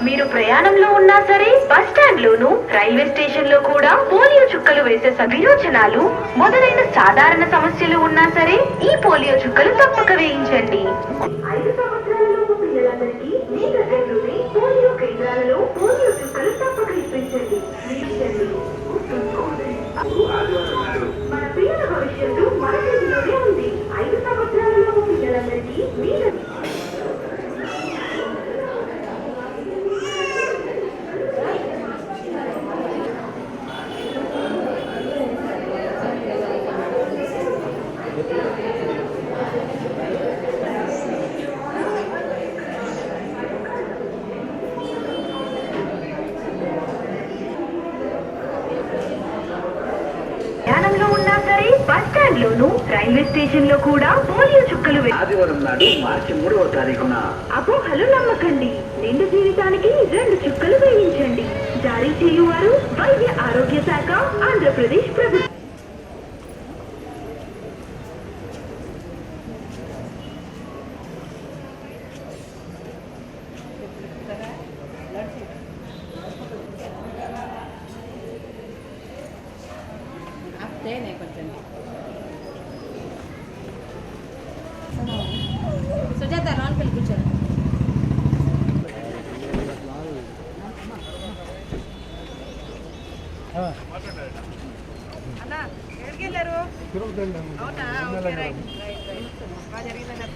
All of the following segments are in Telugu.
మీరు ప్రయాణంలో ఉన్నా సరే, బస్ స్టాండ్ లోను, రైల్వే స్టేషన్ లో కూడా పోలియో చుక్కలు వేసే విరోచనాలు మొదలైన సాధారణ సమస్యలు ఉన్నా సరే ఈ పోలియో చుక్కలు తప్పక వేయించండి. 5 సంవత్సరాలలోపు పిల్లలందరికీ మీ దగ్గరలోనే పోలియో కేంద్రాలలో పోలియో చుక్కలు తప్పక ఇప్పించండి. మన పిల్లల భవిష్యత్తు మన చేతిలోనే ఉంది. 5 సంవత్సరాలలోపు పిల్లలందరికీ మీ ప్రయాణంలో ఉన్నా సరే, బస్ స్టాండ్ లోను, రైల్వే స్టేషన్ లో కూడా పోలియో చుక్కలు ఆదివారం నాడు మార్చి 3వ తారీఖున అపోహలు నమ్మకండి. నిండు జీవితానికి 2 చుక్కలు వేయించండి. జారీ చేయువారు వైద్య ఆరోగ్య శాఖ, ఆంధ్రప్రదేశ్ ప్రభుత్వం. సుజాత లోన్ కూర్చోండి. అన్నా ఎక్కడికి వెళ్ళారు? అవునా, ఓకే, రైట్ రైట్ రైట్. బాగా జరిగిందన్నా.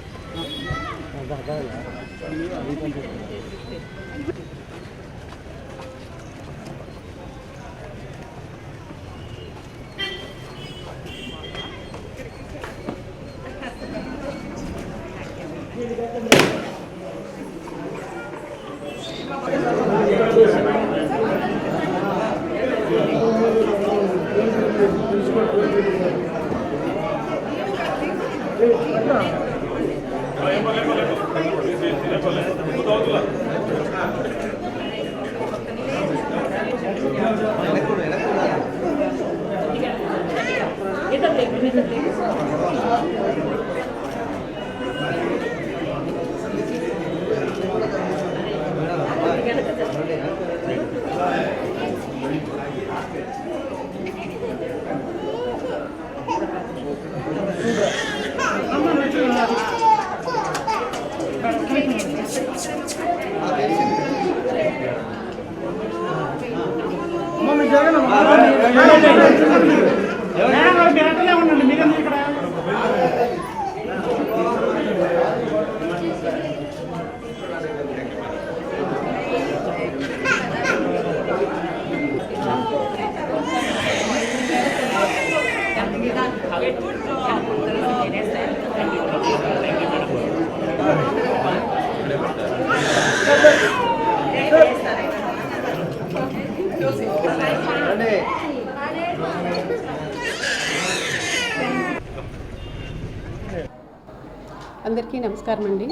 అందరికీ నమస్కారం అండి.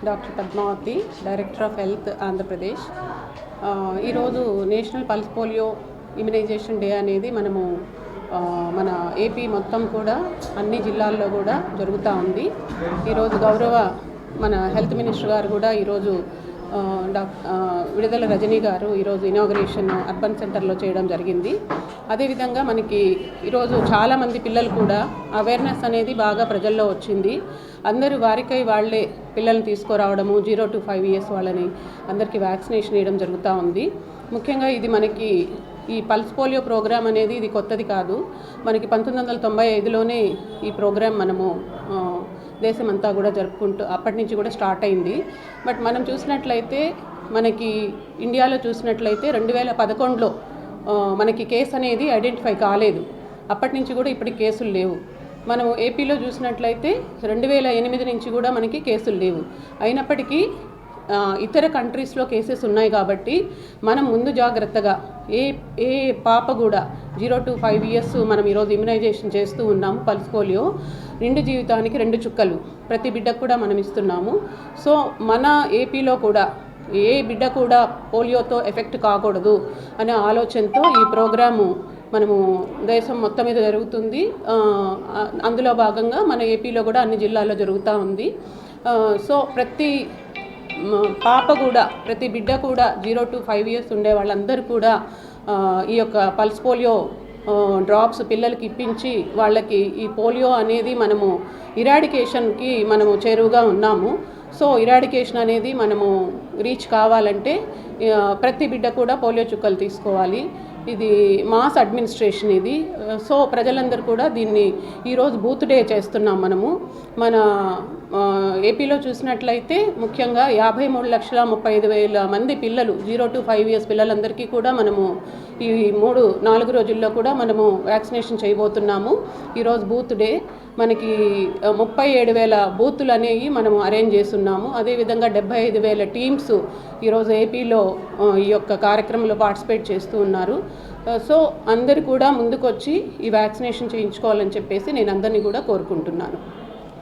Doctor Padmavati, director of health, Andhra Pradesh. ఈరోజు national pulse polio immunisation day అనేది మన ఏపీ మొత్తం కూడా అన్ని జిల్లాల్లో కూడా జరుగుతూ ఉంది. ఈరోజు గౌరవ మన హెల్త్ మినిస్టర్ గారు కూడా ఈరోజు విడుదల రజనీ గారు ఈరోజు ఇనాగరేషన్ అర్బన్ సెంటర్లో చేయడం జరిగింది. అదేవిధంగా మనకి ఈరోజు చాలామంది పిల్లలు కూడా అవేర్నెస్ అనేది బాగా ప్రజల్లో వచ్చింది. అందరూ వారికై వాళ్ళే పిల్లల్ని తీసుకురావడము, 0 to 5 years వాళ్ళని అందరికీ వ్యాక్సినేషన్ వేయడం జరుగుతూ ఉంది. ముఖ్యంగా ఇది మనకి ఈ పల్స్ పోలియో ప్రోగ్రామ్ అనేది ఇది కొత్తది కాదు. మనకి 1995లోనే ఈ ప్రోగ్రాం మనము దేశమంతా కూడా జరుపుకుంటూ అప్పటి నుంచి కూడా స్టార్ట్ అయింది. బట్ మనం చూసినట్లయితే మనకి ఇండియాలో చూసినట్లయితే 2011లో మనకి కేసు అనేది ఐడెంటిఫై కాలేదు. అప్పటి నుంచి కూడా ఇప్పటికి కేసులు లేవు. మనం ఏపీలో చూసినట్లయితే 2008 నుంచి కూడా మనకి కేసులు లేవు. అయినప్పటికీ ఇతర కంట్రీస్లో కేసెస్ ఉన్నాయి కాబట్టి మనం ముందు జాగ్రత్తగా ఏ పాప కూడా 0 to 5 years మనం ఈరోజు ఇమ్యునైజేషన్ చేస్తూ ఉన్నాము. పల్స్ పోలియో నిండు జీవితానికి 2 చుక్కలు ప్రతి బిడ్డకు కూడా మనం ఇస్తున్నాము. సో మన ఏపీలో కూడా ఏ బిడ్డ కూడా పోలియోతో ఎఫెక్ట్ కాకూడదు అనే ఆలోచనతో ఈ ప్రోగ్రాము మనము దేశం మొత్తం మీద జరుగుతుంది. అందులో భాగంగా మన ఏపీలో కూడా అన్ని జిల్లాల్లో జరుగుతూ ఉంది. సో ప్రతి పాప కూడా, ప్రతి బిడ్డ కూడా 0 to 5 years ఉండే వాళ్ళందరూ కూడా ఈ యొక్క పల్స్ పోలియో డ్రాప్స్ పిల్లలకి ఇప్పించి వాళ్ళకి ఈ పోలియో అనేది మనము ఇరాడికేషన్కి మనము చేరువుగా ఉన్నాము. సో ఇరాడికేషన్ అనేది మనము రీచ్ కావాలంటే ప్రతి బిడ్డ కూడా పోలియో చుక్కలు తీసుకోవాలి. ఇది మాస్ అడ్మినిస్ట్రేషన్ ఇది. సో ప్రజలందరూ కూడా దీన్ని ఈరోజు బూత్ డే చేస్తున్నాం మనము. మన ఏపీలో చూసినట్లయితే ముఖ్యంగా 53,35,000 మంది పిల్లలు 0 to 5 years పిల్లలందరికీ కూడా మనము ఈ 3-4 రోజుల్లో కూడా మనము వ్యాక్సినేషన్ చేయబోతున్నాము. ఈరోజు బూత్ డే. మనకి 37,000 బూతులు అనేవి మనము అరేంజ్ చేస్తున్నాము. అదేవిధంగా 75,000 టీమ్స్ ఈరోజు ఏపీలో ఈ యొక్క కార్యక్రమంలో పార్టిసిపేట్ చేస్తూ ఉన్నారు. సో అందరూ కూడా ముందుకొచ్చి ఈ వ్యాక్సినేషన్ చేయించుకోవాలని చెప్పేసి నేను అందరినీ కూడా కోరుకుంటున్నాను.